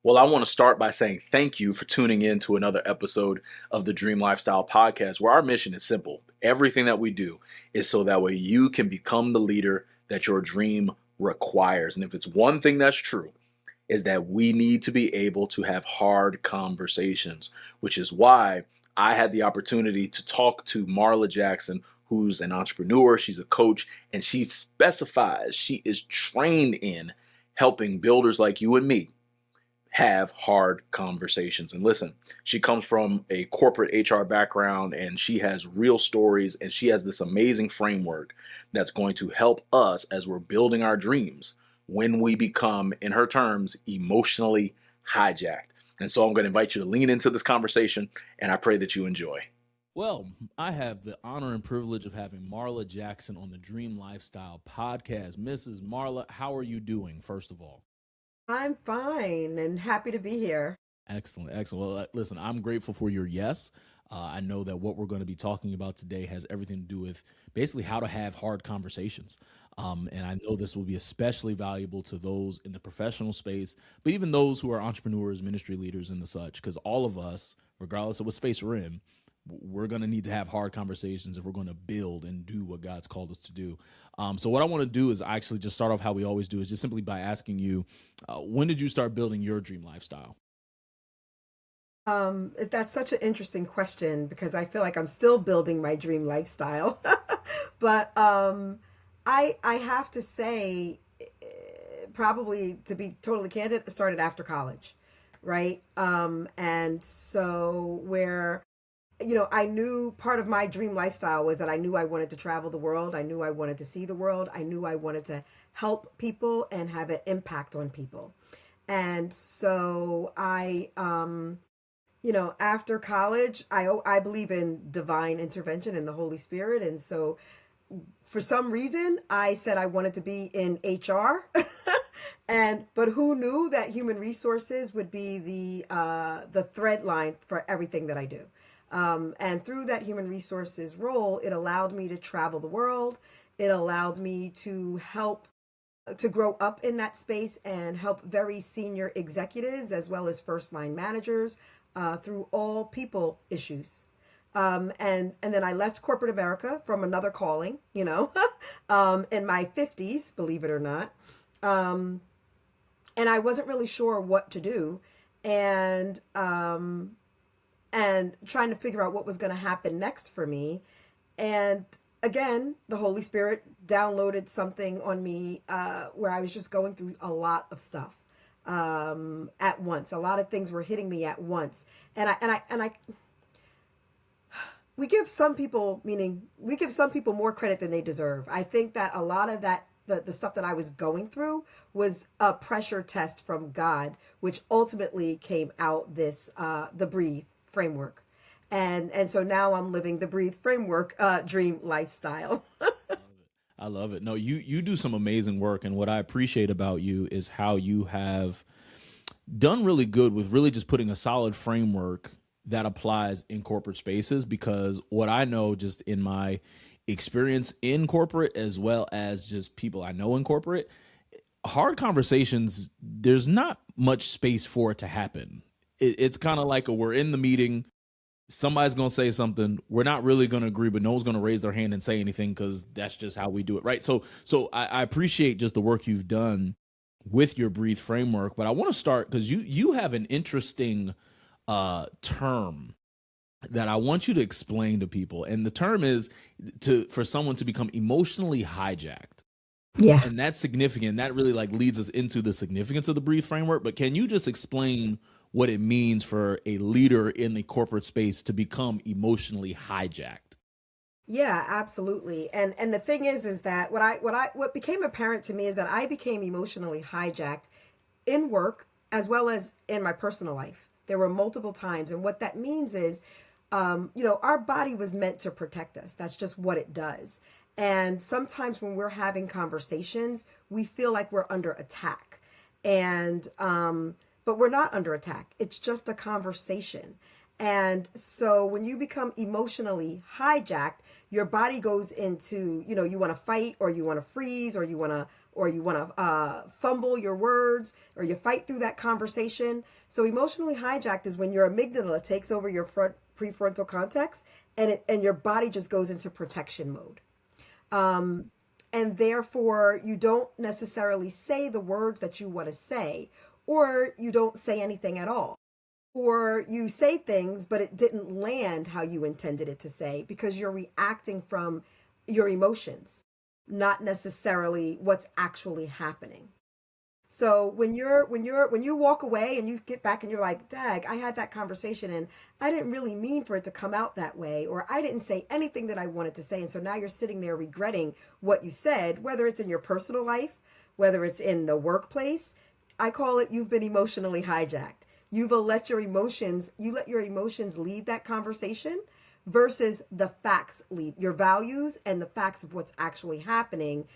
Well, I want to start by saying thank you for tuning in to another episode of the Dream Lifestyle Podcast, where our mission is simple. Everything that we do is so that way you can become the leader that your dream requires. And if it's one thing that's true, is that we need to be able to have hard conversations, which is why I had the opportunity to talk to Marla Jackson, who's an entrepreneur, she's a coach, and she specifies she is trained in helping builders like you and me have hard conversations. And listen, she comes from a corporate HR background and she has real stories and she has this amazing framework that's going to help us as we're building our dreams when we become, in her terms, emotionally hijacked. And so I'm going to invite you to lean into this conversation and I pray that you enjoy. Well, I have the honor and privilege of having Marla Jackson on the Dream Lifestyle podcast. Mrs. Marla, how are you doing, first of all? I'm fine and happy to be here. Excellent, excellent. Well, listen, I'm grateful for your yes. I know that what we're going to be talking about today has everything to do with basically how to have hard conversations. And I know this will be especially valuable to those in the professional space, but even those who are entrepreneurs, ministry leaders, and the such, because all of us, regardless of what space we're in, we're going to need to have hard conversations if we're going to build and do what God's called us to do. So what I want to do is actually just start off how we always do, is just simply by asking you, when did you start building your dream lifestyle? That's such an interesting question because I feel like I'm still building my dream lifestyle. But I have to say, probably to be totally candid, it started after college, right? And so where I knew part of my dream lifestyle was that I knew I wanted to travel the world. I knew I wanted to see the world. I knew I wanted to help people and have an impact on people. And so after college, I believe in divine intervention and the Holy Spirit. And so for some reason, I said I wanted to be in HR. But who knew that human resources would be the thread line for everything that I do. And through that human resources role, it allowed me to travel the world. It allowed me to help to grow up in that space and help very senior executives as well as first line managers through all people issues. And then I left corporate America from another calling, in my 50s, believe it or not. And I wasn't really sure what to do. And trying to figure out what was going to happen next for me. And again, the Holy Spirit downloaded something on me where I was just going through a lot of stuff at once. A lot of things were hitting me at once, we give some people, more credit than they deserve. I think that a lot of that the stuff that I was going through was a pressure test from God, which ultimately came out this the Breathe framework. And so now I'm living the Breathe framework dream lifestyle. I love it. No, you do some amazing work. And what I appreciate about you is how you have done really good with really just putting a solid framework that applies in corporate spaces. Because what I know just in my experience in corporate, as well as just people I know in corporate, hard conversations, there's not much space for it to happen. It's kind of like we're in the meeting, somebody's going to say something, we're not really going to agree, but no one's going to raise their hand and say anything because that's just how we do it, right? So I appreciate just the work you've done with your Breathe framework, but I want to start because you have an interesting term that I want you to explain to people, and the term is for someone to become emotionally hijacked. Yeah. And that's significant. That really leads us into the significance of the Breathe framework. But can you just explain what it means for a leader in the corporate space to become emotionally hijacked? Yeah, absolutely. And the thing is that what became apparent to me is that I became emotionally hijacked in work as well as in my personal life. There were multiple times, and what that means is, our body was meant to protect us. That's just what it does. And sometimes when we're having conversations, we feel like we're under attack. And but we're not under attack. It's just a conversation. And so when you become emotionally hijacked, your body goes into, you want to fight, or you want to freeze, or you want to fumble your words, or you fight through that conversation. So emotionally hijacked is when your amygdala takes over your front prefrontal cortex, and your body just goes into protection mode. And therefore you don't necessarily say the words that you want to say, or you don't say anything at all, or you say things but it didn't land how you intended it to say, because you're reacting from your emotions, not necessarily what's actually happening. So when you walk away and you get back and you're like, dag, I had that conversation and I didn't really mean for it to come out that way, or I didn't say anything that I wanted to say. And so now you're sitting there regretting what you said, whether it's in your personal life, whether it's in the workplace. I call it, you've been emotionally hijacked. You let your emotions lead that conversation versus the facts lead your values, and the facts of what's actually happening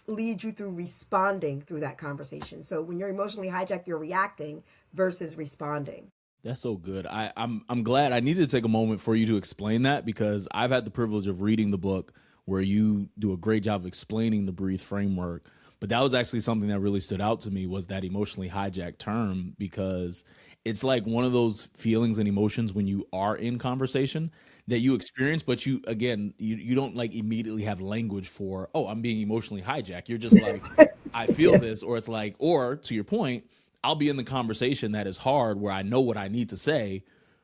lead you through responding through that conversation. So when you're emotionally hijacked, you're reacting versus responding. That's so good. I'm glad. I needed to take a moment for you to explain that, because I've had the privilege of reading the book where you do a great job of explaining the breathe framework. But that was actually something that really stood out to me, was that emotionally hijacked term, because it's like one of those feelings and emotions when you are in conversation that you experience, but you don't like immediately have language for, oh, I'm being emotionally hijacked. You're just like, I feel Yeah. this, or it's like, or to your point, I'll be in the conversation that is hard where I know what I need to say,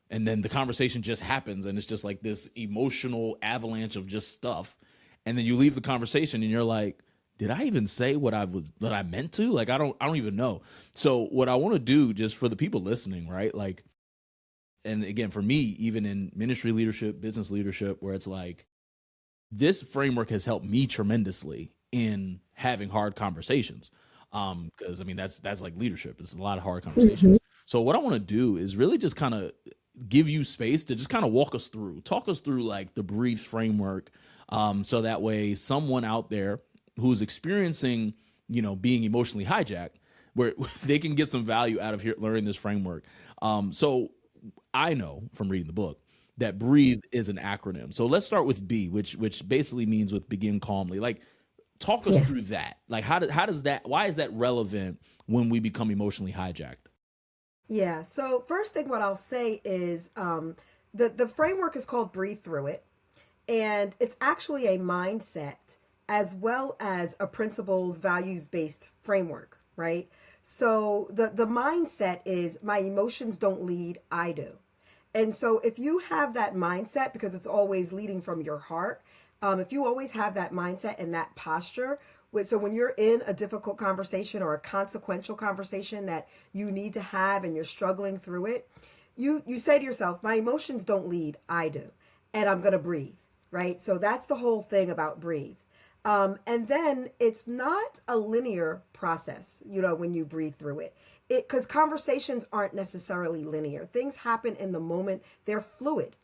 and then the conversation just happens and it's just like this emotional avalanche of just stuff. And then you leave the conversation and you're like, did I even say what I meant to? Like I don't even know. So what I want to do, just for the people listening, right? Like, and again, for me, even in ministry leadership, business leadership, where it's like, this framework has helped me tremendously in having hard conversations. Because I mean that's like leadership. It's a lot of hard Mhm. conversations. So what I want to do is really just kind of give you space to just kind of talk us through like the brief framework, so that way someone out there who's experiencing, being emotionally hijacked, where they can get some value out of here learning this framework. So I know from reading the book that breathe is an acronym. So let's start with B, which basically means with begin calmly. Like, talk us Yeah. through that. Like, how does that, why is that relevant when we become emotionally hijacked? Yeah. So first thing, what I'll say is the framework is called Breathe Through It, and it's actually a mindset as well as a principles values based framework, right? So the mindset is, my emotions don't lead, I do. And so if you have that mindset, because it's always leading from your heart, if you always have that mindset and that posture, so when you're in a difficult conversation or a consequential conversation that you need to have and you're struggling through it, you say to yourself, my emotions don't lead, I do. And I'm going to breathe, right? So that's the whole thing about breathe. And then it's not a linear process, when you breathe through it. Because conversations aren't necessarily linear. Things happen in the moment, they're fluid.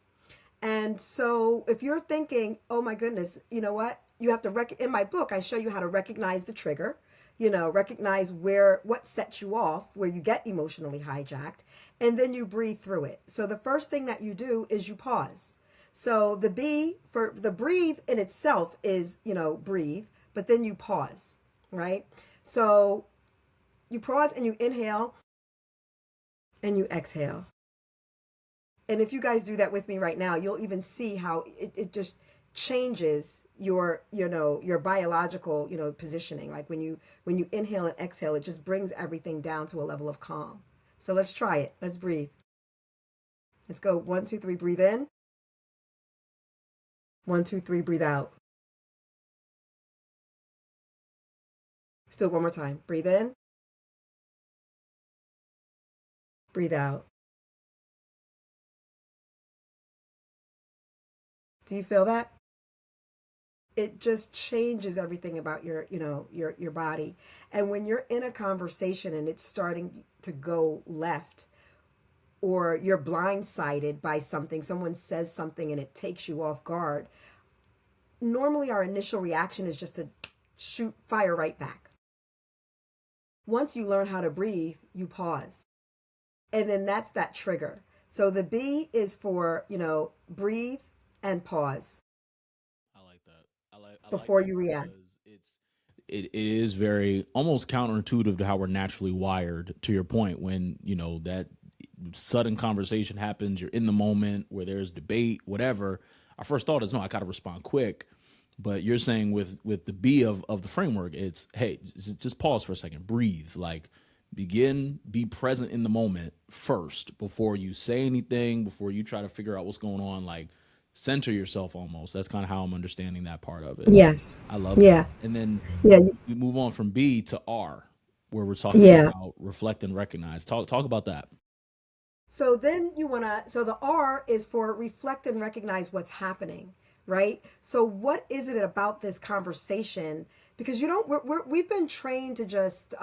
And so if you're thinking, oh my goodness, you know what? You have to in my book, I show you how to recognize the trigger, recognize what sets you off, where you get emotionally hijacked, and then you breathe through it. So the first thing that you do is you pause. So the B for the breathe in itself is, breathe, but then you pause, right? So you pause and you inhale and you exhale. And if you guys do that with me right now, you'll even see how it just changes your biological, positioning. Like when you inhale and exhale, it just brings everything down to a level of calm. So let's try it. Let's breathe. Let's go. 1, 2, 3, breathe in. 1, 2, 3, breathe out. Still one more time. Breathe in. Breathe out. Do you feel that? It just changes everything about your body. And when you're in a conversation and it's starting to go left, or you're blindsided by something, someone says something and it takes you off guard, normally our initial reaction is just to fire right back. Once you learn how to breathe, you pause. And then that's that trigger. So the B is for, breathe and pause I like that. I like before that you react. because it is very almost counterintuitive to how we're naturally wired. To your point, when that sudden conversation happens, you're in the moment where there's debate, whatever. Our first thought is, no, I got to respond quick. But you're saying with the B of the framework, it's, hey, just pause for a second, breathe, like be present in the moment first before you say anything, before you try to figure out what's going on. Like, center yourself almost. That's kind of how I'm understanding that part of it. Yes. I love that. Yeah. And then Yeah. we move on from B to R, where we're talking Yeah. about reflect and recognize. Talk about that. So then so the R is for reflect and recognize what's happening, right? So what is it about this conversation? Because we've been trained to just,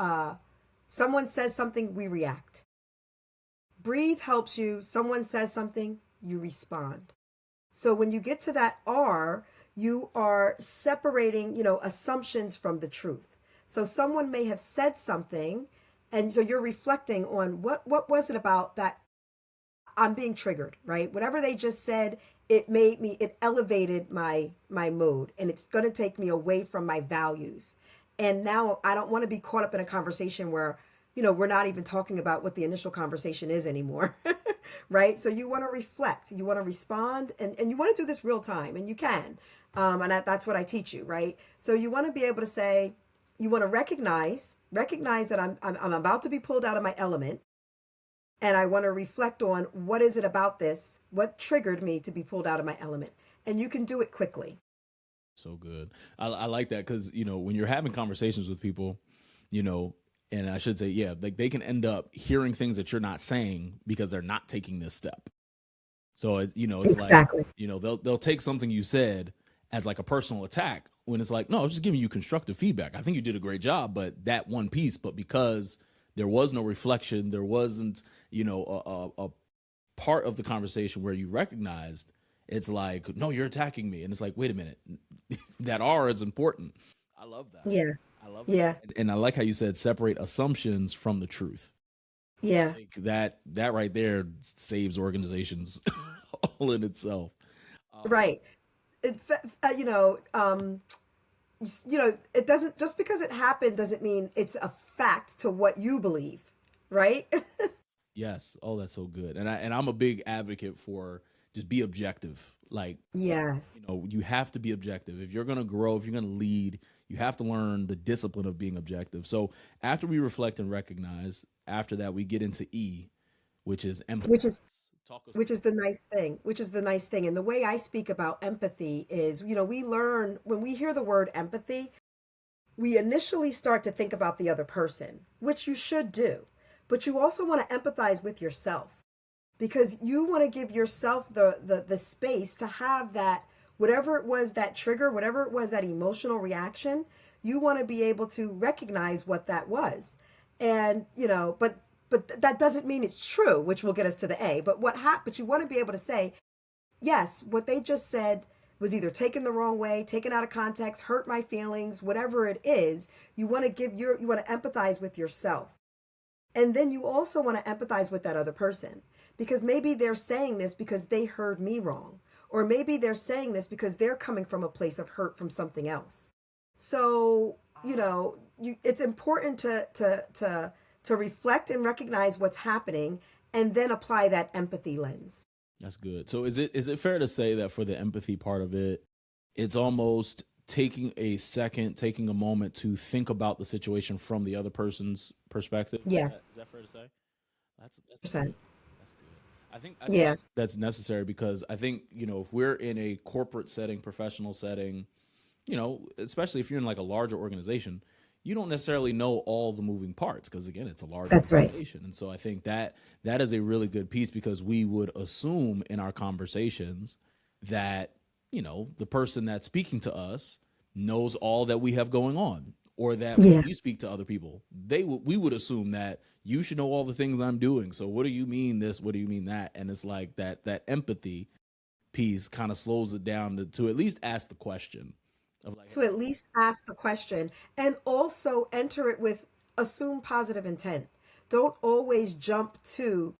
someone says something, we react. Breathe helps you. Someone says something, you respond. So when you get to that R, you are separating, assumptions from the truth. So someone may have said something, and so you're reflecting on what was it about that I'm being triggered, right? Whatever they just said, it elevated my mood, and it's going to take me away from my values. And now I don't want to be caught up in a conversation where, we're not even talking about what the initial conversation is anymore. Right? So you want to reflect, you want to respond, and you want to do this real time, and you can. And that's what I teach you, right? So you want to be able to say, you want to recognize that I'm about to be pulled out of my element. And I want to reflect on what is it about this? What triggered me to be pulled out of my element? And you can do it quickly. So good. I like that because, when you're having conversations with people, and I should say, yeah, like they can end up hearing things that you're not saying because they're not taking this step. So, it's Exactly. like, they'll take something you said as like a personal attack when it's like, no, I was just giving you constructive feedback. I think you did a great job, but that one piece, but because there was no reflection, there wasn't, a part of the conversation where you recognized, it's like, no, you're attacking me. And it's like, wait a minute, that R is important. I love that. Yeah. I love Yeah. that. And I like how you said separate assumptions from the truth. Yeah. Like that right there saves organizations all in itself. Right. It's, it doesn't, just because it happened doesn't mean it's a fact to what you believe, right? Yes. Oh, that's so good. And I'm a big advocate for just be objective. Like, Yes. you have to be objective. If you're going to grow, if you're going to lead, you have to learn the discipline of being objective. So after we reflect and recognize, after that, we get into E, which is Which empathize. is Talk us which through is the nice thing. And the way I speak about empathy is, we learn when we hear the word empathy, we initially start to think about the other person, which you should do. But you also want to empathize with yourself, because you want to give yourself the space to have that, whatever it was that trigger, whatever it was that emotional reaction, you want to be able to recognize what that was. And, but that doesn't mean it's true, which will get us to the A. But you want to be able to say, yes, what they just said was either taken the wrong way, taken out of context, hurt my feelings, whatever it is. You want to empathize with yourself. And then you also want to empathize with that other person, because maybe they're saying this because they heard me wrong, or maybe they're saying this because they're coming from a place of hurt from something else. So, it's important to reflect and recognize what's happening, and then apply that empathy lens. That's good. So is it fair to say that for the empathy part of it, it's almost taking a second, taking a moment to think about the situation from the other person's perspective? Yes. Is that fair to say? That's good. Percent. That's good. I think Yeah. that's necessary because I think, if we're in a corporate setting, professional setting, especially if you're in like a larger organization, you don't necessarily know all the moving parts because again, it's a large That's right. organization. And so I think that is a really good piece because we would assume in our conversations that, the person that's speaking to us knows all that we have going on, or that when Yeah. we speak to other people, we would assume that you should know all the things I'm doing. So what do you mean this? What do you mean that? And it's like that empathy piece kind of slows it down to at least ask the question of like, To at least ask the question, and also enter it with assume positive intent. Don't always jump to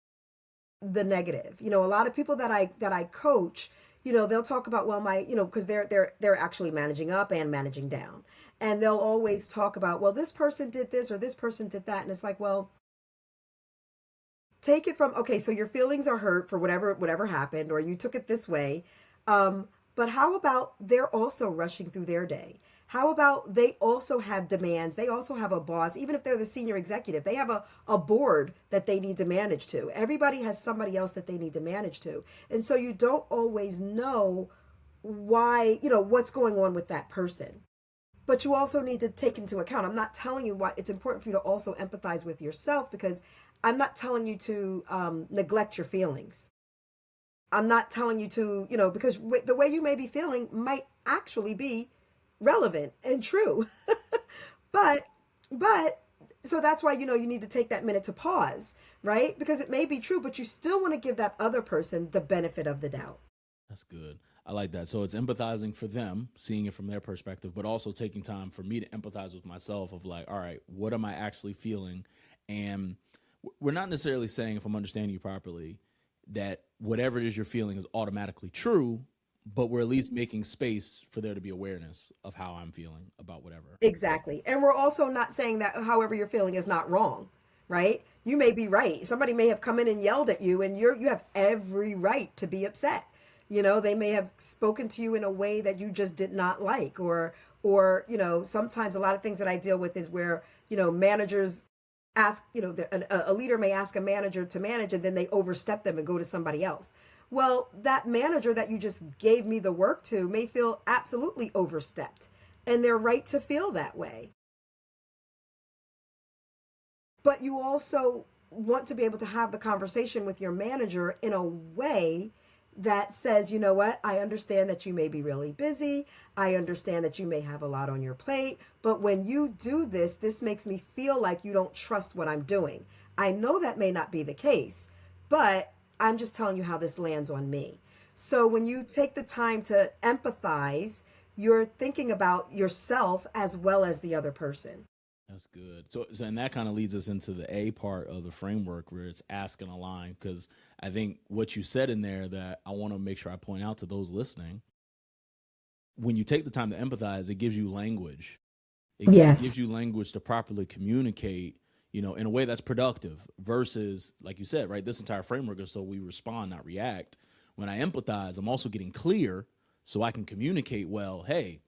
the negative. You know, a lot of people that I coach, you know, they'll talk about, well, my, you know, because they're actually managing up and managing down. And they'll always talk about, well, this person did this or this person did that. And it's like, well, take it from, okay, so your feelings are hurt for whatever happened, or you took it this way. But how about they're also rushing through their day? How about they also have demands? They also have a boss. Even if they're the senior executive, they have a board that they need to manage to. Everybody has somebody else that they need to manage to. And so you don't always know why, you know, what's going on with that person. But you also need to take into account, I'm not telling you why it's important for you to also empathize with yourself, because I'm not telling you to neglect your feelings. I'm not telling you to, you know, because the way you may be feeling might actually be relevant and true. but so that's why, you know, you need to take that minute to pause, right? Because it may be true, but you still want to give that other person the benefit of the doubt. That's good. I like that. So it's empathizing for them, seeing it from their perspective, but also taking time for me to empathize with myself of like, all right, what am I actually feeling? And we're not necessarily saying, if I'm understanding you properly, that whatever it is you're feeling is automatically true, but we're at least making space for there to be awareness of how I'm feeling about whatever. Exactly. And we're also not saying that however you're feeling is not wrong, right? You may be right. Somebody may have come in and yelled at you, and you have every right to be upset. You know, they may have spoken to you in a way that you just did not like, or, you know, sometimes a lot of things that I deal with is where, you know, managers ask, you know, a leader may ask a manager to manage, and then they overstep them and go to somebody else. Well, that manager that you just gave me the work to may feel absolutely overstepped, and they're right to feel that way. But you also want to be able to have the conversation with your manager in a way that says, you know what, I understand that you may be really busy. I understand that you may have a lot on your plate. But when you do this, this makes me feel like you don't trust what I'm doing. I know that may not be the case, but I'm just telling you how this lands on me. So when you take the time to empathize, you're thinking about yourself as well as the other person. That's good. So and that kind of leads us into the A part of the framework, where it's ask and align. Because I think what you said in there that I want to make sure I point out to those listening, when you take the time to empathize, it gives you language. It gives you language to properly communicate, you know, in a way that's productive versus, like you said, right, this entire framework is so we respond, not react. When I empathize, I'm also getting clear so I can communicate well. Hey,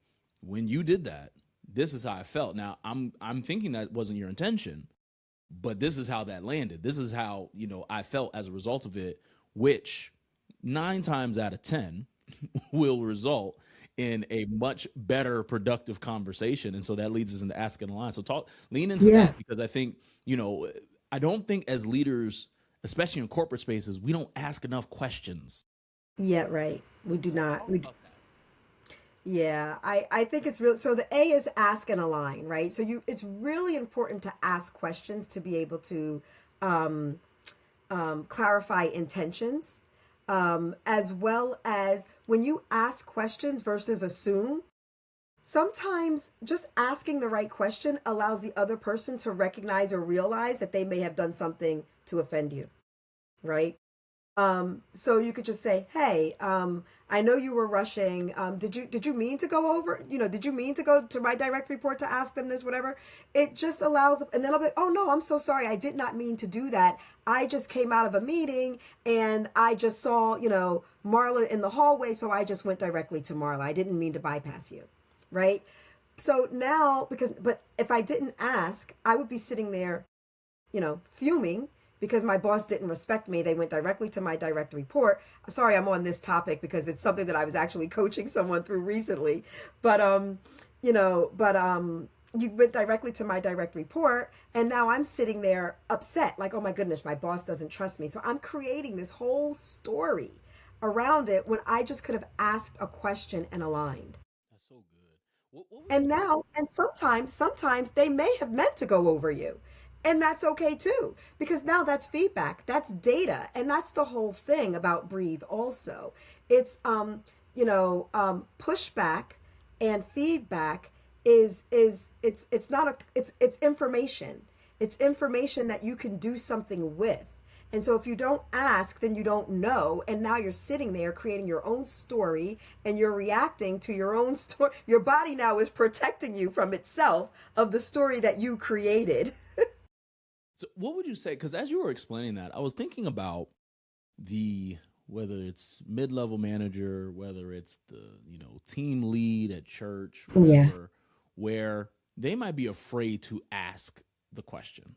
when you did that, this is how I felt. Now, I'm thinking that wasn't your intention, but this is how that landed. This is how, you know, I felt as a result of it, which 9 times out of 10 will result in a much better productive conversation. And so that leads us into asking a line. So lean into that, because I think, you know, I don't think as leaders, especially in corporate spaces, we don't ask enough questions. Yeah, right. We do not. Yeah, I think it's real. So the A is ask and align, right? So it's really important to ask questions to be able to clarify intentions, as well as when you ask questions versus assume. Sometimes just asking the right question allows the other person to recognize or realize that they may have done something to offend you, right? So you could just say, hey, I know you were rushing. Did you mean to go over, you know, did you mean to go to my direct report to ask them this, whatever? It just allows, and then I'll be like, oh no, I'm so sorry. I did not mean to do that. I just came out of a meeting and I just saw, you know, Marla in the hallway. So I just went directly to Marla. I didn't mean to bypass you. Right. So now, but if I didn't ask, I would be sitting there, you know, fuming because my boss didn't respect me. They went directly to my direct report. Sorry, I'm on this topic because it's something that I was actually coaching someone through recently. But, you went directly to my direct report. And now I'm sitting there upset, like, oh my goodness, my boss doesn't trust me. So I'm creating this whole story around it when I just could have asked a question and aligned. That's so good. And sometimes they may have meant to go over you. And that's okay too, because now that's feedback, that's data. And that's the whole thing about Breathe also. It's, pushback and feedback it's information. It's information that you can do something with. And so if you don't ask, then you don't know. And now you're sitting there creating your own story and you're reacting to your own story. Your body now is protecting you from itself of the story that you created. So what would you say? Because as you were explaining that, I was thinking about whether it's mid-level manager, whether it's the, team lead at church, whatever, where they might be afraid to ask the question.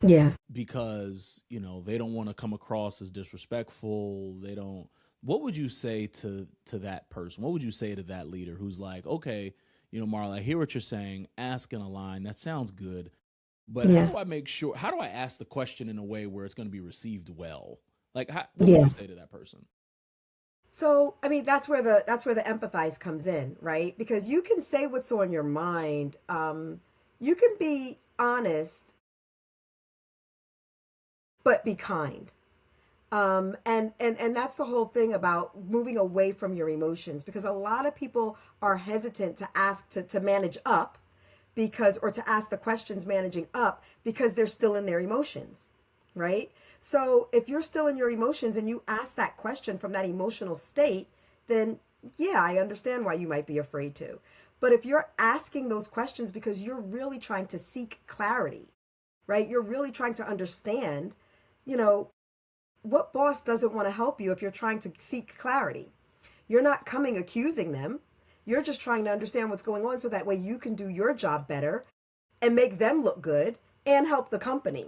Yeah. Because, they don't want to come across as disrespectful. What would you say to that person? What would you say to that leader who's like, okay, Marla, I hear what you're saying, ask in a line. That sounds good. But how do I ask the question in a way where it's going to be received well? Like, what would you say to that person? So, I mean, that's where the empathize comes in, right? Because you can say what's on your mind. You can be honest, but be kind. And that's the whole thing about moving away from your emotions, because a lot of people are hesitant to ask to manage up or to ask the questions managing up because they're still in their emotions, right? So if you're still in your emotions and you ask that question from that emotional state, then yeah, I understand why you might be afraid to. But if you're asking those questions because you're really trying to seek clarity, right? You're really trying to understand, what boss doesn't want to help you if you're trying to seek clarity? You're not coming accusing them. You're just trying to understand what's going on so that way you can do your job better and make them look good and help the company.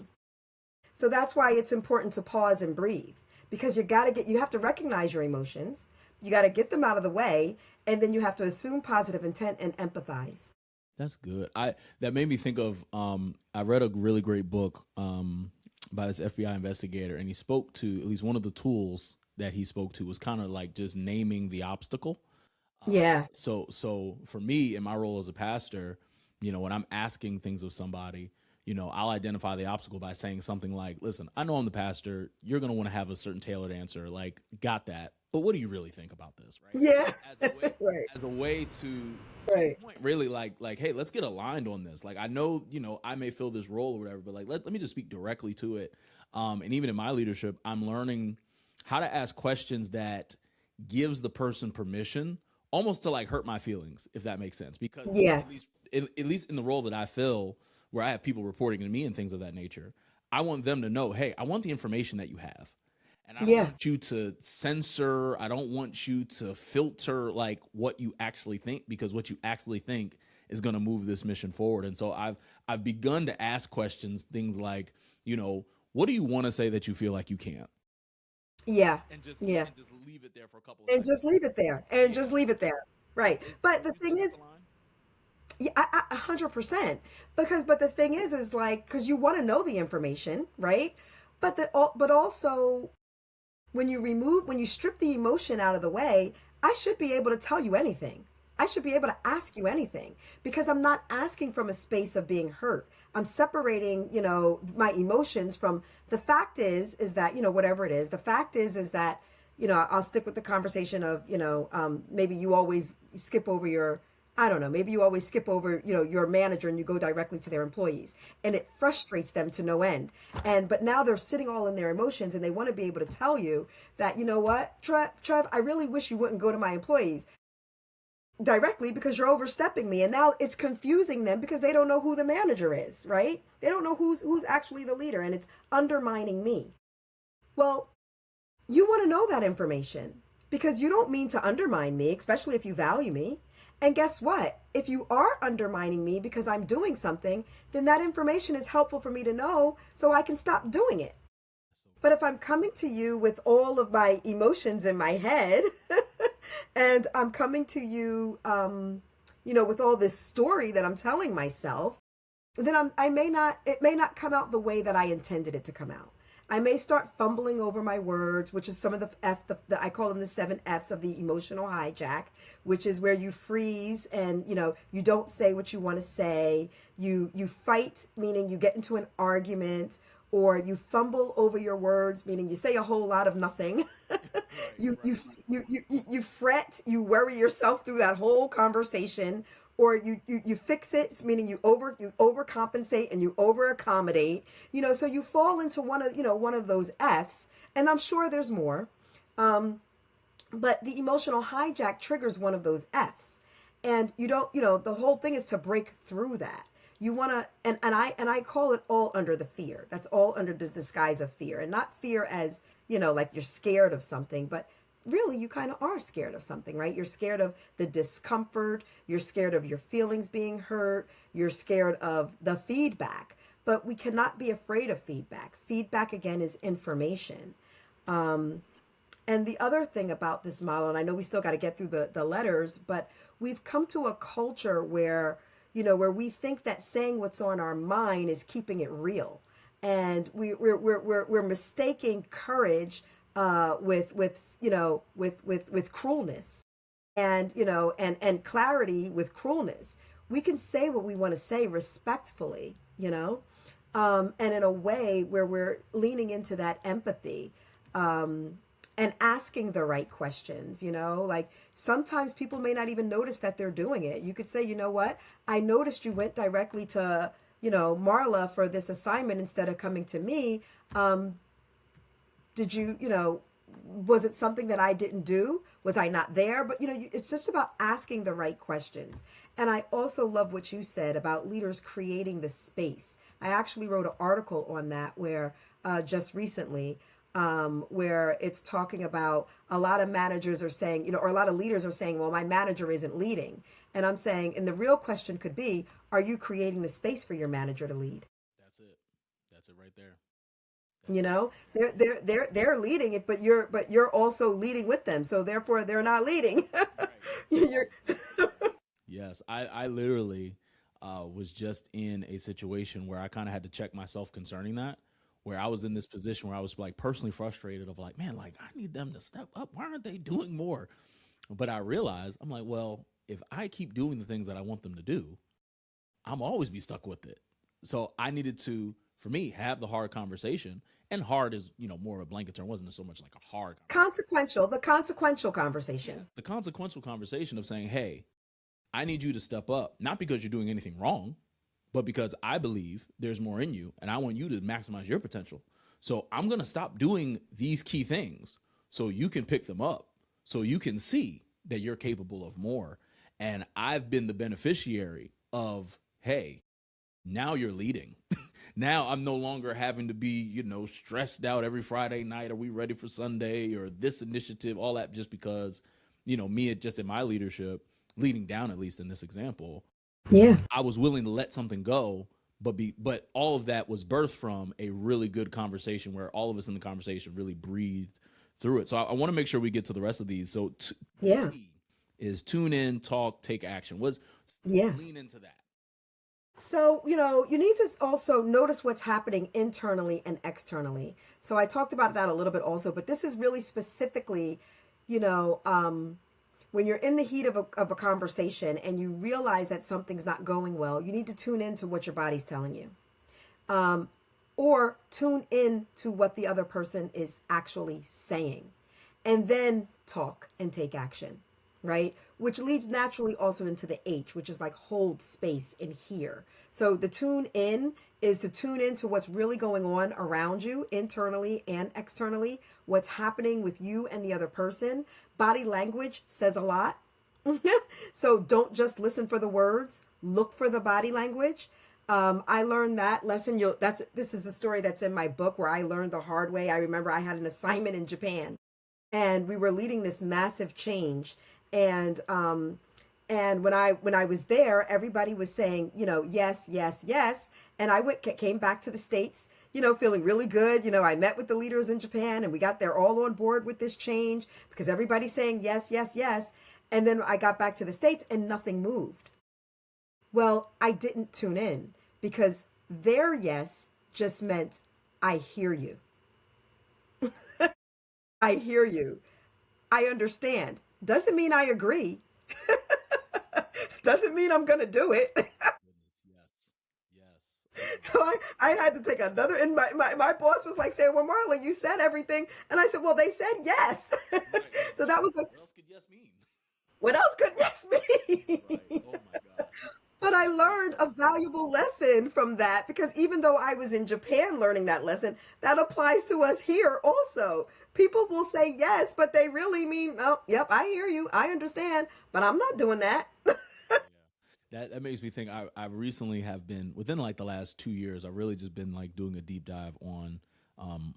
So that's why it's important to pause and breathe, because you have to recognize your emotions. You got to get them out of the way, and then you have to assume positive intent and empathize. That's good. That made me think of I read a really great book by this FBI investigator, and he spoke to at least one of the tools that he spoke to was kind of like just naming the obstacle. Yeah. So for me, in my role as a pastor, when I'm asking things of somebody, I'll identify the obstacle by saying something like, listen, I know I'm the pastor. You're going to want to have a certain tailored answer. Like, got that. But what do you really think about this? Right. Yeah. As a way to Right. point, really like, hey, let's get aligned on this. Like, I know, I may fill this role or whatever, but like, let me just speak directly to it. And even in my leadership, I'm learning how to ask questions that gives the person permission almost to like hurt my feelings, if that makes sense. Because at least in the role that I fill, where I have people reporting to me and things of that nature, I want them to know, hey, I want the information that you have. And I don't want you to censor. I don't want you to filter like what you actually think, because what you actually think is going to move this mission forward. And so I've begun to ask questions, things like, what do you want to say that you feel like you can't? Yeah. And just leave it there for a couple of seconds. Just leave it there. And just leave it there. Right. But the thing is, yeah, 100%. But the thing is like, because you want to know the information, right? But also when you strip the emotion out of the way, I should be able to tell you anything. I should be able to ask you anything, because I'm not asking from a space of being hurt. I'm separating, my emotions from the fact is that, whatever it is, the fact is that, I'll stick with the conversation of, maybe you always skip over your manager and you go directly to their employees, and it frustrates them to no end. But now they're sitting all in their emotions, and they want to be able to tell you that, you know what, Trev, I really wish you wouldn't go to my employees directly because you're overstepping me. And now it's confusing them because they don't know who the manager is, right? They don't know who's actually the leader, and it's undermining me. Well, you want to know that information because you don't mean to undermine me, especially if you value me. And guess what? If you are undermining me because I'm doing something, then that information is helpful for me to know so I can stop doing it. But if I'm coming to you with all of my emotions in my head and I'm coming to you, with all this story that I'm telling myself, then it may not come out the way that I intended it to come out. I may start fumbling over my words, which is some of I call them the 7 F's of the emotional hijack, which is where you freeze and, you don't say what you want to say. You fight, meaning you get into an argument, or you fumble over your words, meaning you say a whole lot of nothing. You fret, you worry yourself through that whole conversation, or you fix it, meaning you overcompensate and you over accommodate, so you fall into one of those F's, and I'm sure there's more. But the emotional hijack triggers one of those F's. And you don't, the whole thing is to break through that. You want to, and I call it all under the fear. That's all under the disguise of fear, and not fear as, like you're scared of something, but really you kind of are scared of something, right? You're scared of the discomfort. You're scared of your feelings being hurt. You're scared of the feedback, but we cannot be afraid of feedback. Feedback, again, is information. And the other thing about this model, and I know we still got to get through the letters, but we've come to a culture where, where we think that saying what's on our mind is keeping it real. And we're mistaking courage with cruelness, and, and clarity with cruelness. We can say what we want to say respectfully, and in a way where we're leaning into that empathy. And asking the right questions, like sometimes people may not even notice that they're doing it. You could say, you know what, I noticed you went directly to, Marla for this assignment instead of coming to me. Did you, was it something that I didn't do? Was I not there? But, it's just about asking the right questions. And I also love what you said about leaders creating the space. I actually wrote an article on that where just recently, where it's talking about a lot of managers are saying, or a lot of leaders are saying, well, my manager isn't leading. And I'm saying, and the real question could be, are you creating the space for your manager to lead? That's it. That's it right there. They're leading it, but you're also leading with them. So therefore they're not leading. Right. You're Yes, I literally was just in a situation where I kind of had to check myself concerning that, where I was in this position where I was like personally frustrated of like, man, like I need them to step up. Why aren't they doing more? But I realized, I'm like, well, if I keep doing the things that I want them to do, I'm always be stuck with it. So I needed to, for me, have the hard conversation. And hard is, more of a blanket term. It wasn't so much like a hard consequential, the consequential conversation. Yes, the consequential conversation of saying, hey, I need you to step up, not because you're doing anything wrong, but because I believe there's more in you and I want you to maximize your potential. So I'm going to stop doing these key things so you can pick them up, so you can see that you're capable of more. And I've been the beneficiary of, hey, now you're leading. Now I'm no longer having to be, stressed out every Friday night. Are we ready for Sunday or this initiative, all that, just because, me just in my leadership, leading down, at least in this example, yeah, I was willing to let something go, but all of that was birthed from a really good conversation where all of us in the conversation really breathed through it. So I want to make sure we get to the rest of these. So yeah, T is tune in, talk, take action. Lean into that. So, you need to also notice what's happening internally and externally. So I talked about that a little bit also, but this is really specifically, when you're in the heat of a conversation and you realize that something's not going well, you need to tune into what your body's telling you. Or tune in to what the other person is actually saying. And then talk and take action, right? Which leads naturally also into the H, which is like hold space in here. So the tune in is to tune into what's really going on around you, internally and externally, what's happening with you and the other person. Body language says a lot. So don't just listen for the words, look for the body language. I learned that lesson. This is a story that's in my book where I learned the hard way. I remember I had an assignment in Japan and we were leading this massive change. And when I was there, everybody was saying, yes, yes, yes. And I came back to the States, feeling really good. I met with the leaders in Japan and we got there all on board with this change because everybody's saying yes, yes, yes. And then I got back to the States and nothing moved. Well, I didn't tune in because their yes just meant I hear you. I hear you. I understand. Doesn't mean I agree. Doesn't mean I'm going to do it. Yes. So I had to take another, and my boss was like saying, well, Marla, you said everything. And I said, well, they said yes. Right. So that was what else could yes mean? What else could yes Right. be? Oh my God. But I learned a valuable lesson from that because even though I was in Japan learning that lesson, that applies to us here also. People will say yes, but they really mean, oh, yep, I hear you. I understand, but I'm not doing that. Yeah. That makes me think I recently have been within like the last 2 years, I've really just been like doing a deep dive on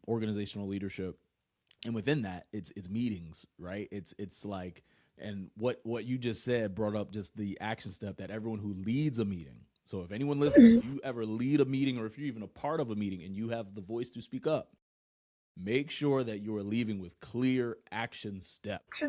organizational leadership. And within that, it's meetings, right? It's like, and what you just said brought up just the action step that everyone who leads a meeting. So if anyone listens, if you ever lead a meeting or if you're even a part of a meeting and you have the voice to speak up, make sure that you are leaving with clear action steps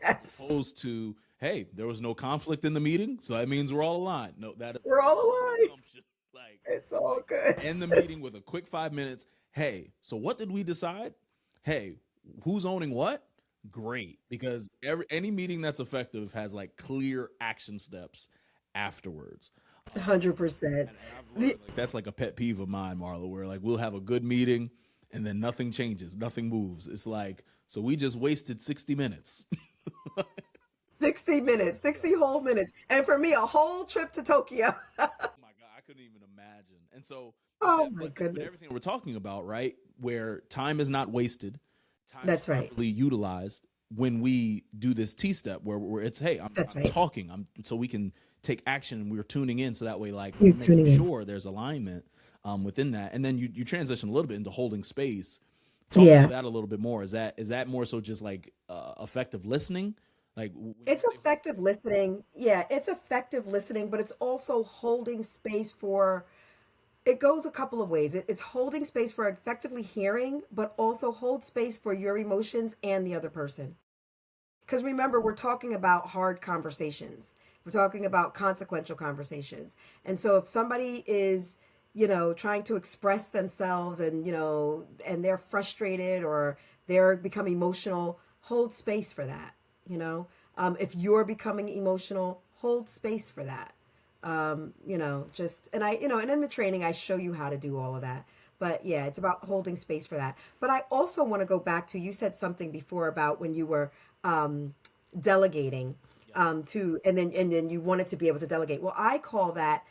as opposed to, hey, there was no conflict in the meeting, so that means we're all aligned. No, that is We're all an alive. assumption. Like, It's all like good. end the meeting with a quick 5 minutes. Hey, so what did we decide? Hey, who's owning what? Great, because any meeting that's effective has like clear action steps afterwards. Um, 100%. and I've learned like that's like a pet peeve of mine, Marla, where like we'll have a good meeting and then nothing changes, nothing moves. It's like, so we just wasted 60 minutes. 60 minutes, 60 whole minutes. And for me, a whole trip to Tokyo. Oh my God, I couldn't even imagine. And so, Oh my but goodness. everything we're talking about, right, where time is not wasted, time is That's right. properly utilized when we do this T step where it's, hey, That's I'm right. talking, so we can take action and we're tuning in, so that way, like, You're we're making tuning in. sure there's alignment within that, and then you transition a little bit into holding space. Talk through Yeah. that a little bit more. Is that more so just like effective listening? Like when you It's say hold effective space. listening. Yeah, it's effective listening, but it's also holding space for, it goes a couple of ways. It's holding space for effectively hearing, but also hold space for your emotions and the other person. Because remember, we're talking about hard conversations. We're talking about consequential conversations. And so if somebody is, trying to express themselves and, and they're frustrated or they're becoming emotional, hold space for that. If you're becoming emotional, hold space for that. And and in the training, I show you how to do all of that. But yeah, it's about holding space for that. But I also want to go back to, you said something before about when you were delegating Yep. and then you wanted to be able to delegate. Well, I call that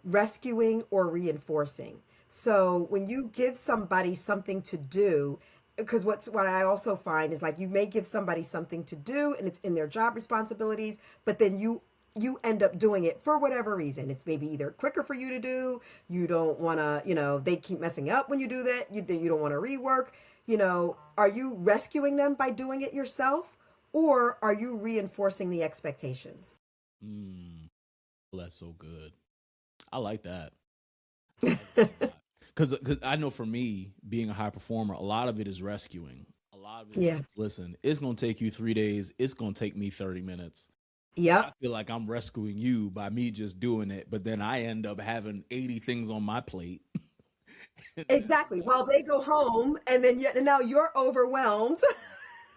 rescuing or reinforcing. So when you give somebody something to do, because what I also find is like you may give somebody something to do and it's in their job responsibilities, but then you end up doing it for whatever reason. It's maybe either quicker for you to do, you don't want to, they keep messing up when you do that, you don't want to rework. Are you rescuing them by doing it yourself, or are you reinforcing the expectations? Mm, that's so good. I like that. I like that a lot. Because I know for me, being a high performer, a lot of it is rescuing. A lot of it Yeah. is, listen, it's going to take you 3 days. It's going to take me 30 minutes. I Yep. feel like I'm rescuing you by me just doing it, but then I end up having 80 things on my plate. And then it's Exactly. like, Well, they go home and then and now you're overwhelmed.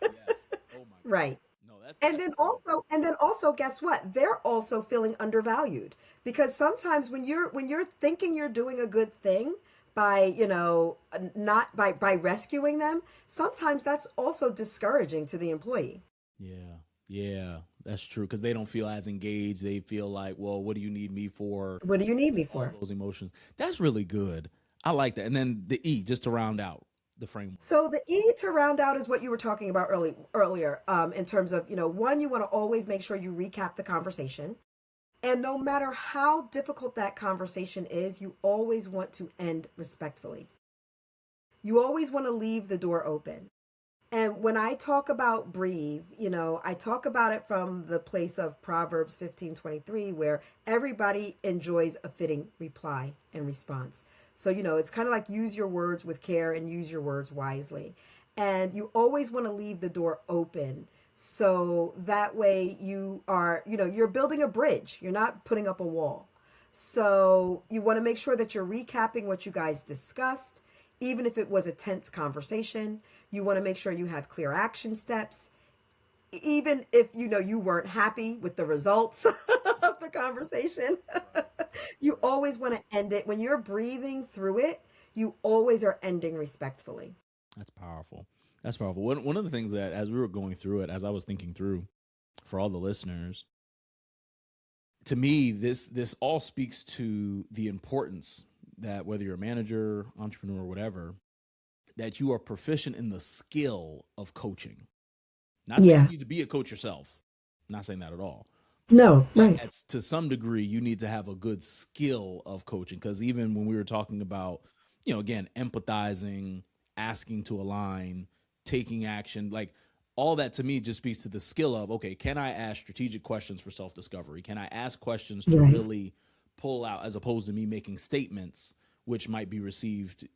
yes. Oh my God. Right. No, that's And that's then good. also guess what? They're also feeling undervalued because sometimes when you're thinking you're doing a good thing by, not by rescuing them, sometimes that's also discouraging to the employee. Yeah. Yeah. That's true. Because they don't feel as engaged. They feel like, well, what do you need me for? What do you need me All for? those emotions. That's really good. I like that. And then the E, just to round out the framework. So the E to round out is what you were talking about earlier, in terms of, one, you want to always make sure you recap the conversation. And no matter how difficult that conversation is, you always want to end respectfully. You always want to leave the door open. And when I talk about breathe, I talk about it from the place of Proverbs 15:23, where everybody enjoys a fitting reply and response. So, it's kind of like use your words with care and use your words wisely. And you always want to leave the door open. So that way you're building a bridge. You're not putting up a wall. So you want to make sure that you're recapping what you guys discussed, even if it was a tense conversation. You want to make sure you have clear action steps, even if you weren't happy with the results of the conversation. Right. You Right. always want to end it when you're breathing through it. You always are ending respectfully. That's powerful. That's powerful. One of the things that, as we were going through it, as I was thinking through, for all the listeners, to me, this all speaks to the importance that whether you're a manager, entrepreneur, whatever, that you are proficient in the skill of coaching. Not saying Yeah. you need to be a coach yourself. Not saying that at all. No, right. To some degree, you need to have a good skill of coaching, because even when we were talking about, again, empathizing, asking to align, taking action, like all that to me just speaks to the skill of, okay, can I ask strategic questions for self-discovery? Can I ask questions to Right. really pull out, as opposed to me making statements which might be received,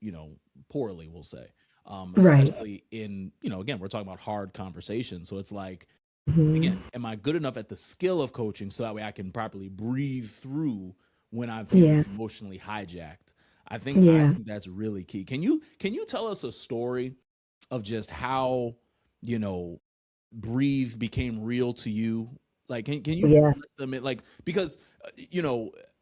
poorly, we'll say. Right. Especially in, again, we're talking about hard conversations. So it's like, Hmm. again, am I good enough at the skill of coaching so that way I can properly breathe through when I'm feeling Yeah. emotionally hijacked? I Yeah. think that's really key. Can you tell us a story of just how, you know, breathe became real to you? Like, can you Yeah. reflect them in, like, because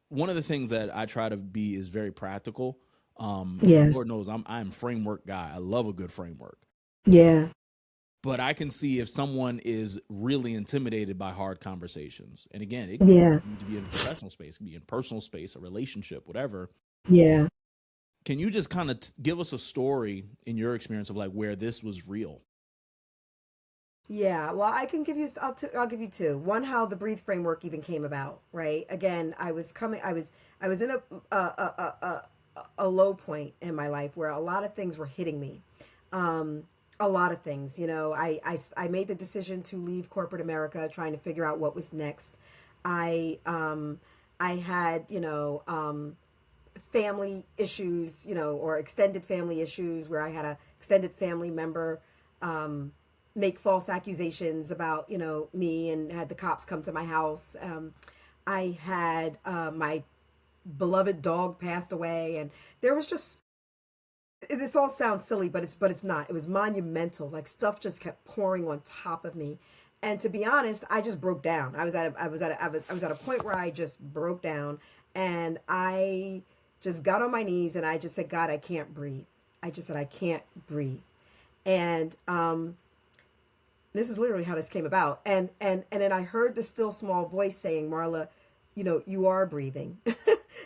one of the things that I try to be is very practical. Yeah. Lord knows I'm framework guy. I love a good framework. Yeah. But I can see if someone is really intimidated by hard conversations. And again, it Yeah. need to be in a professional space, it can be in personal space, a relationship, whatever. Yeah. Can you just kind of give us a story in your experience of like where this was real? Yeah, well, I can give you. I'll give you two. One, how the breathe framework even came about. Right. Again, I was in a low point in my life where a lot of things were hitting me. A lot of things. I made the decision to leave corporate America, trying to figure out what was next. I um, I had family issues, or extended family issues where I had a extended family member make false accusations about me, and had the cops come to my house. I had my beloved dog passed away, and there was just, this all sounds silly, but it's not. It was monumental. Like, stuff just kept pouring on top of me, and to be honest, I just broke down. I was at a point where I just broke down, and I just got on my knees and I just said, God, I can't breathe. I just said, I can't breathe. And this is literally how this came about. And then I heard the still small voice saying, Marla, you are breathing.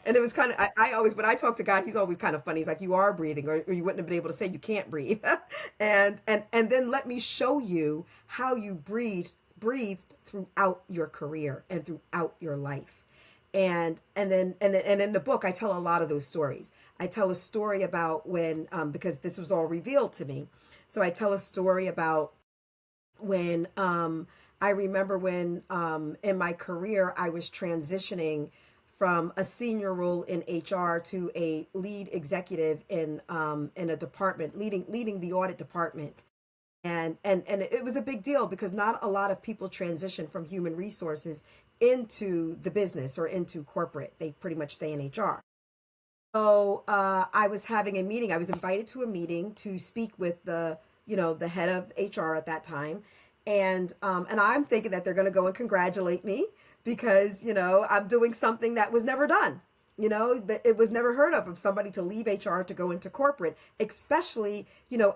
And it was kind of, I always, when I talk to God, he's always kind of funny. He's like, you are breathing, or you wouldn't have been able to say you can't breathe. And then let me show you how you breathed throughout your career and throughout your life. And then in the book, I tell a lot of those stories. I tell a story about when, because this was all revealed to me. So I tell a story about when I remember when in my career I was transitioning from a senior role in HR to a lead executive in a department, leading the audit department. And it was a big deal because not a lot of people transition from human resources into the business or into corporate. They pretty much stay in HR. So I was having a meeting. I was invited to a meeting to speak with the head of HR at that time, and I'm thinking that they're going to go and congratulate me because I'm doing something that was never done. That it was never heard of somebody to leave HR to go into corporate, especially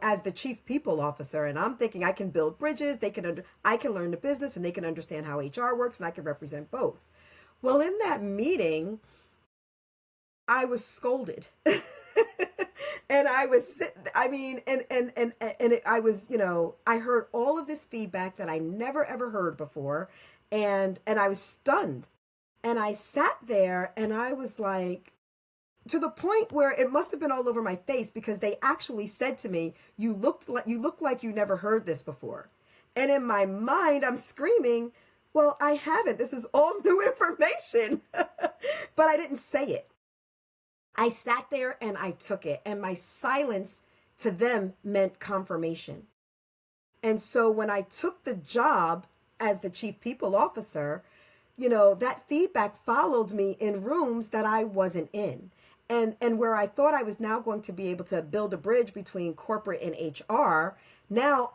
as the chief people officer. And I'm thinking I can build bridges. I can learn the business, and they can understand how HR works, and I can represent both. Well, in that meeting, I was scolded. And I was, I mean, I was, I heard all of this feedback that I never ever heard before. And I was stunned. And I sat there and I was like, to the point where it must have been all over my face, because they actually said to me, you look like you never heard this before. And in my mind, I'm screaming, well, I haven't. This is all new information. But I didn't say it. I sat there and I took it, and my silence to them meant confirmation. And so when I took the job as the chief people officer, that feedback followed me in rooms that I wasn't in. And where I thought I was now going to be able to build a bridge between corporate and HR, now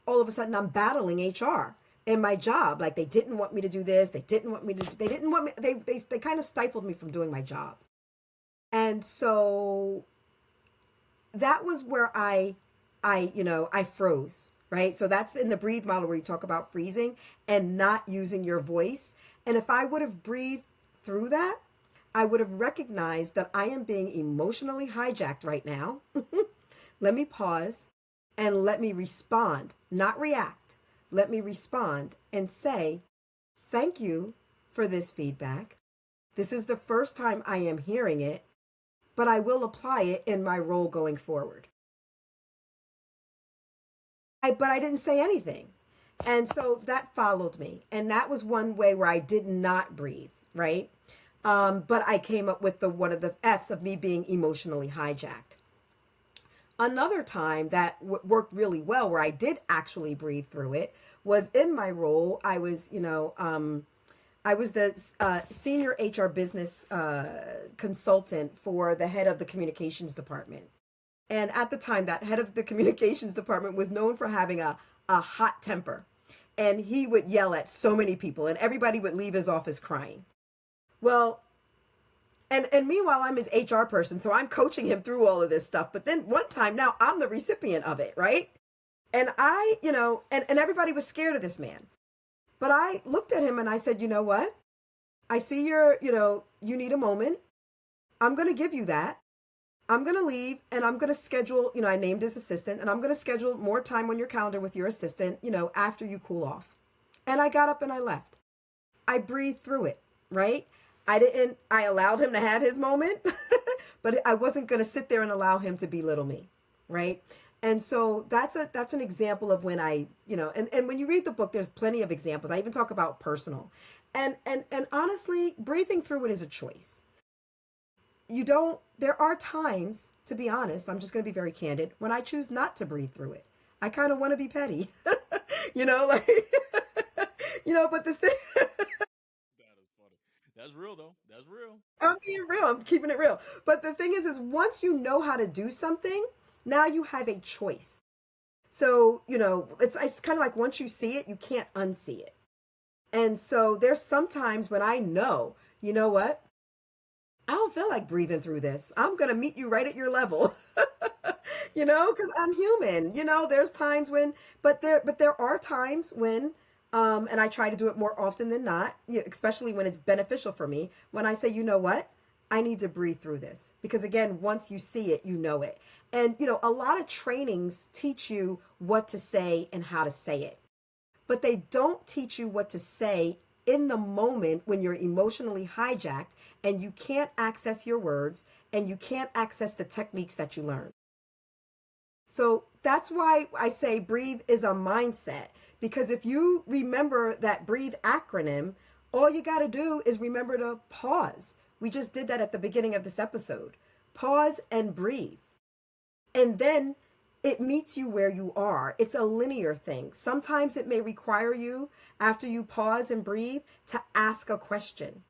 all of a sudden I'm battling HR in my job. Like, they didn't want me to do this, they didn't want me to they didn't want me they kind of stifled me from doing my job. And so that was where I froze. right? So that's in the breathe model where you talk about freezing and not using your voice. And if I would have breathed through that, I would have recognized that I am being emotionally hijacked right now. Let me pause and let me respond, not react. Let me respond and say, thank you for this feedback. This is the first time I am hearing it, but I will apply it in my role going forward. But I didn't say anything. And so that followed me. And that was one way where I did not breathe, right? But I came up with one of the F's of me being emotionally hijacked. Another time that worked really well, where I did actually breathe through it, was in my role. I was, I was the senior HR business consultant for the head of the communications department. And at the time, that head of the communications department was known for having a hot temper. And he would yell at so many people, and everybody would leave his office crying. Well, and meanwhile, I'm his HR person, so I'm coaching him through all of this stuff. But then one time now, I'm the recipient of it, right? And and everybody was scared of this man. But I looked at him and I said, you know what? I see you need a moment. I'm going to give you that. I'm going to leave and I'm going to schedule, I named his assistant, and I'm going to schedule more time on your calendar with your assistant, after you cool off. And I got up and I left. I breathed through it, right? I allowed him to have his moment, but I wasn't going to sit there and allow him to belittle me, right? And so that's an example of when and when you read the book, there's plenty of examples. I even talk about personal. And honestly, breathing through it is a choice. There are times, to be honest, I'm just going to be very candid, when I choose not to breathe through it. I kind of want to be petty, but the thing. That is funny. That's real though. That's real. I'm being real. I'm keeping it real. But the thing is once you know how to do something, now you have a choice. So, it's kind of like once you see it, you can't unsee it. And so there's sometimes when I know, you know what? I don't feel like breathing through this. I'm going to meet you right at your level, because I'm human. There's times when, but there are times when, and I try to do it more often than not, especially when it's beneficial for me, when I say, you know what? I need to breathe through this. Because again, once you see it, you know it. And, a lot of trainings teach you what to say and how to say it. But they don't teach you what to say in the moment when you're emotionally hijacked and you can't access your words and you can't access the techniques that you learn. So that's why I say breathe is a mindset. Because if you remember that breathe acronym, all you got to do is remember to pause. We just did that at the beginning of this episode. Pause and breathe. And then it meets you where you are. It's a linear thing. Sometimes it may require you, after you pause and breathe, to ask a question.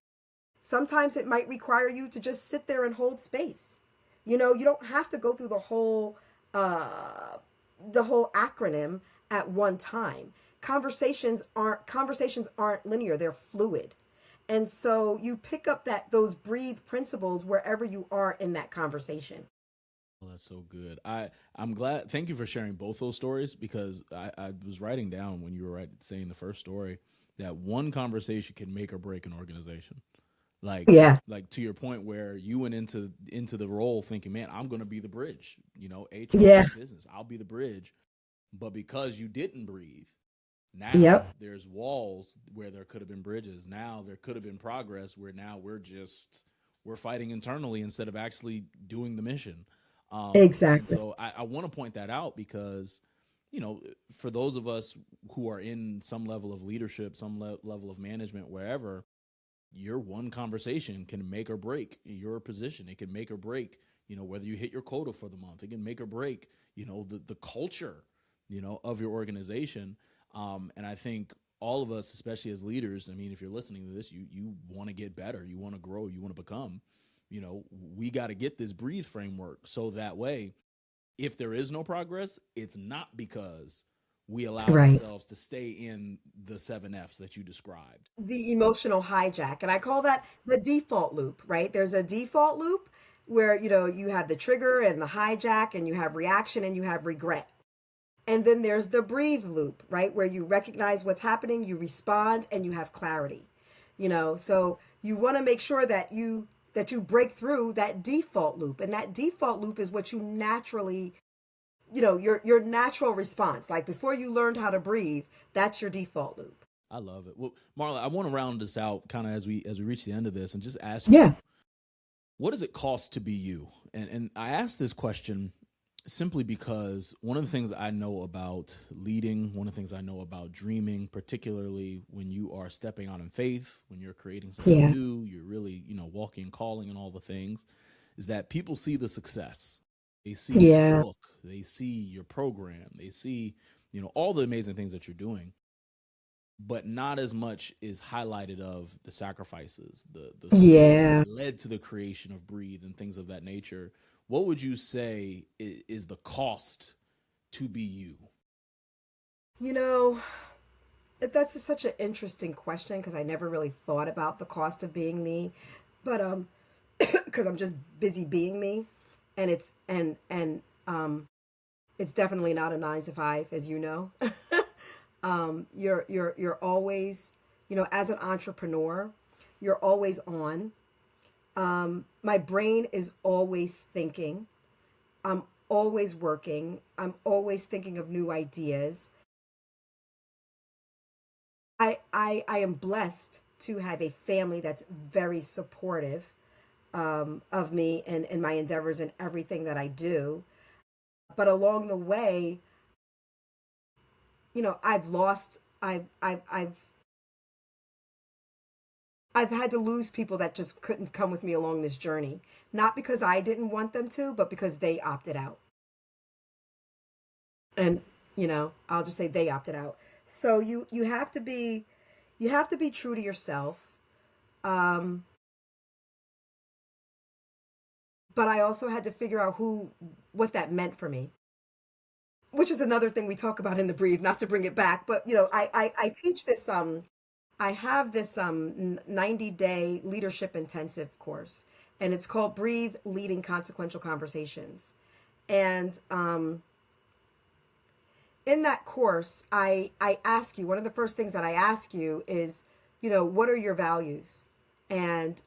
Sometimes it might require you to just sit there and hold space. You don't have to go through the whole acronym at one time. Conversations aren't linear, they're fluid. And so you pick up those breathe principles wherever you are in that conversation. Oh, that's so good. I'm glad. Thank you for sharing both those stories, because I was writing down when you were saying the first story that one conversation can make or break an organization. Like to your point where you went into the role thinking, man, I'm going to be the bridge, HR business, I'll be the bridge. But because you didn't breathe, now there's walls where there could have been bridges. Now there could have been progress where now we're fighting internally instead of actually doing the mission. Exactly. So I want to point that out because, for those of us who are in some level of leadership, some level of management, wherever, your one conversation can make or break your position. It can make or break, whether you hit your quota for the month. It can make or break, the culture, of your organization. And I think all of us, especially as leaders, I mean, if you're listening to this, you want to get better, you want to grow, you want to become. We got to get this breathe framework so that way, if there is no progress, it's not because we allow ourselves to stay in the 7 F's that you described. The emotional hijack. And I call that the default loop, right? There's a default loop where, you have the trigger and the hijack, and you have reaction and you have regret. And then there's the breathe loop, right? Where you recognize what's happening, you respond, and you have clarity. So you want to make sure that you break through that default loop. And that default loop is what you naturally, your natural response. Like before you learned how to breathe, that's your default loop. I love it. Well, Marla, I want to round this out kind of as we reach the end of this and just ask Yeah. you, what does it cost to be you? And I ask this question simply because one of the things I know about leading, one of the things I know about dreaming, particularly when you are stepping out in faith, when you're creating something Yeah. new, you're really, walking, calling, and all the things, is that people see the success. They see your Yeah. book, they see your program, they see, all the amazing things that you're doing, but not as much is highlighted of the sacrifices, the stories Yeah. that led to the creation of Breathe and things of that nature. What would you say is the cost to be you? You know, that's such an interesting question because I never really thought about the cost of being me. But because I'm just busy being me, and it's definitely not a 9 to 5, as you know. You're always, as an entrepreneur, you're always on. My brain is always thinking. I'm always working. I'm always thinking of new ideas. I am blessed to have a family that's very supportive of me and my endeavors and everything that I do. But along the way, I've lost, I've had to lose people that just couldn't come with me along this journey. Not because I didn't want them to, but because they opted out. And, I'll just say they opted out. So you have to be true to yourself. Um, but I also had to figure out what that meant for me, which is another thing we talk about in the breathe, not to bring it back, but I teach this I have this 90-day leadership intensive course, and it's called Breathe Leading Consequential Conversations. And in that course, I ask you, one of the first things that I ask you is, what are your values? And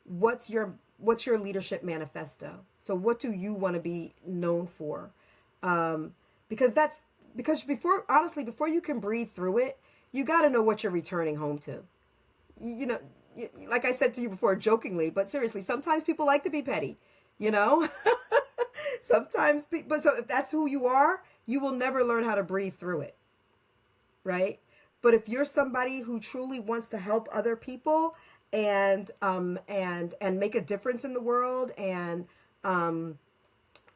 what's your leadership manifesto? So what do you want to be known for? Because before you can breathe through it, you got to know what you're returning home to. You know, like I said to you before, jokingly, but seriously, sometimes people like to be petty. You know, but so if that's who you are, you will never learn how to breathe through it, right? But if you're somebody who truly wants to help other people and make a difference in the world um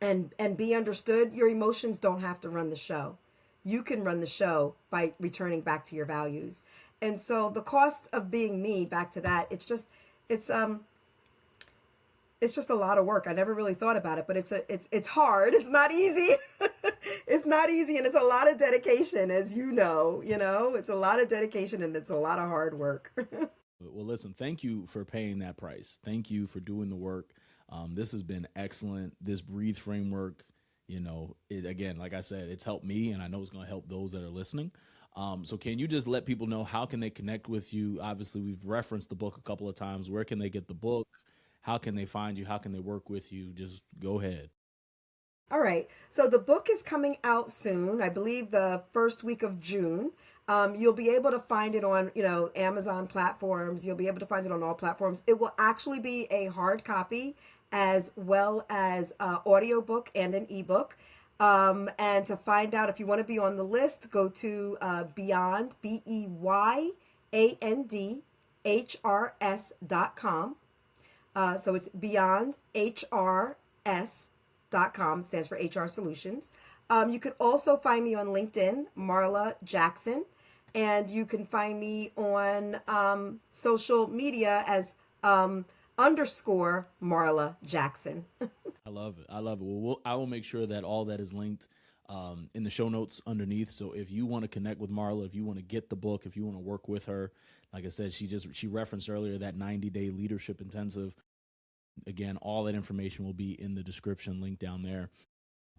and be understood, your emotions don't have to run the show. You can run the show by returning back to your values. And so the cost of being me, back to that, it's it's just a lot of work. I never really thought about it, but it's hard. It's not easy. It's not easy, and it's a lot of dedication, as you know. It's a lot of dedication and it's a lot of hard work. Well, listen, thank you for paying that price. Thank you for doing the work. This has been excellent. This Breathe framework, again, like I said, it's helped me, and I know it's going to help those that are listening. So can you just let people know how can they connect with you? Obviously, we've referenced the book a couple of times. Where can they get the book? How can they find you? How can they work with you? Just go ahead. All right. So the book is coming out soon. I believe the first week of June. You'll be able to find it on, Amazon platforms. You'll be able to find it on all platforms. It will actually be a hard copy as well as audiobook and an ebook. And to find out if you want to be on the list, go to Beyond, BEYANDHRS.com. So it's beyondhrs.com. It stands for HR Solutions. You could also find me on LinkedIn, Marla Jackson. And you can find me on social media as underscore Marla Jackson. I love it. I love it. Well, I will make sure that all that is linked in the show notes underneath. So if you want to connect with Marla, if you want to get the book, if you want to work with her, like I said, she referenced earlier that 90-day leadership intensive. Again, all that information will be in the description link down there.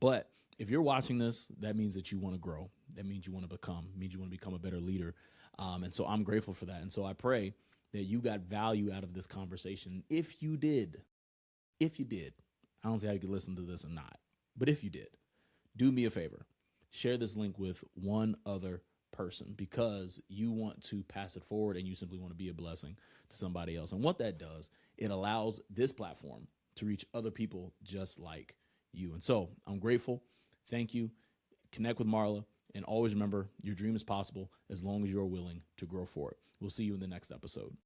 But if you're watching this, that means that you want to grow. That means you want to become a better leader. And so I'm grateful for that. And so I pray that you got value out of this conversation. If you did, I don't see how you could listen to this and not, but if you did, do me a favor, share this link with one other person because you want to pass it forward and you simply want to be a blessing to somebody else. And what that does, it allows this platform to reach other people just like you. And so I'm grateful. Thank you. Connect with Marla, and always remember your dream is possible as long as you're willing to grow for it. We'll see you in the next episode.